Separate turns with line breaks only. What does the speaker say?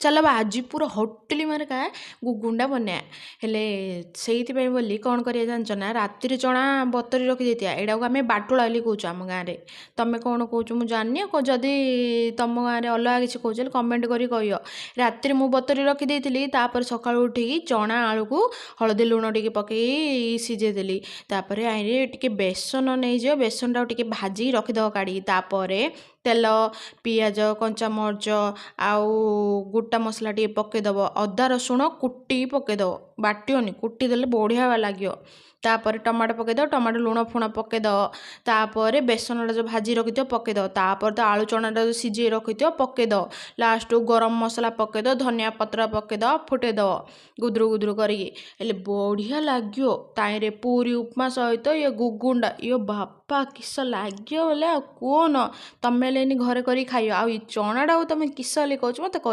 ଚାଲ ବା ଆଜି ପୁରା ହୋଟେଲି ମାର୍କା ଗୁଗୁଣ୍ଡା ବନେଇବା ହେଲେ ସେଇଥିପାଇଁ ବୋଲି କ'ଣ କରିବା ଜାଣିଛ ନା ରାତିରେ ଚଣା ବତୁରି ରଖିଦେଇଥିବା ଏଇଟାକୁ ଆମେ ବାଟୁଳା ବୋଲି କହୁଛୁ ଆମ ଗାଁରେ। ତମେ କ'ଣ କହୁଛ ମୁଁ ଜାଣିନି ଯଦି ତମ ଗାଁରେ ଅଲଗା କିଛି କହୁଛ ହେଲେ କମେଣ୍ଟ କରି କହିବ। ରାତିରେ ମୁଁ ବତୁରି ରଖିଦେଇଥିଲି ତାପରେ ସକାଳୁ ଉଠିକି ଚଣା ଆଳୁକୁ ହଳଦୀ ଲୁଣ ଟିକେ ପକେଇ ସିଝେଇ ଦେଲି। ତାପରେ ଆଇରେ ଟିକେ ବେସନ ନେଇଯିବ, ବେସନଟାକୁ ଟିକେ ଭାଜିକି ରଖିଦେବ କାଢ଼ିକି। ତାପରେ ତେଲ ପିଆଜ କଞ୍ଚାମରିଚ ଆଉ ଗୋଟା ମସଲା ଟିକେ ପକେଇଦେବ, ଅଦା ରସୁଣ କୁଟିକି ପକେଇଦେବ, ବାଟିବନି କୁଟି ଦେଲେ ବଢ଼ିଆ ଲାଗିବ। ତାପରେ ଟମାଟୋ ପକେଇଦେବ, ଟମାଟୋ ଲୁଣ ଫୁଣ ପକେଇଦେବ। ତାପରେ ବେସନଟା ଯେଉଁ ଭାଜି ରଖିଥିବ ପକେଇଦେବ। ତାପରେ ତ ଆଳୁ ଚଣାଟା ଯେଉଁ ସିଝେଇ ରଖିଥିବ ପକେଇଦେବ। ଲାଷ୍ଟକୁ ଗରମ ମସଲା ପକେଇଦେବ, ଧନିଆ ପତ୍ର ପକେଇଦେବ, ଫୁଟେଇଦେବ ଗୁଦୁରୁ ଗୁଦୁରୁ କରିକି। ହେଲେ ବଢ଼ିଆ ଲାଗିବ। ତାଇରେ ପୁରୀ ଉପମା ସହିତ ଇଏ ଗୁଗୁଣ୍ଡା ଇଏ ବାପା କିସ ଲାଗିବ ବୋଲେ ଆଉ କୁହନ। ତମେ ହେଲେ ଘରେ କରିକି ଖାଇବ। ଆଉ ଏ ଚଣାଟାକୁ ତମେ କିସ ହେଲେ କହୁଛ ମୋତେ କହି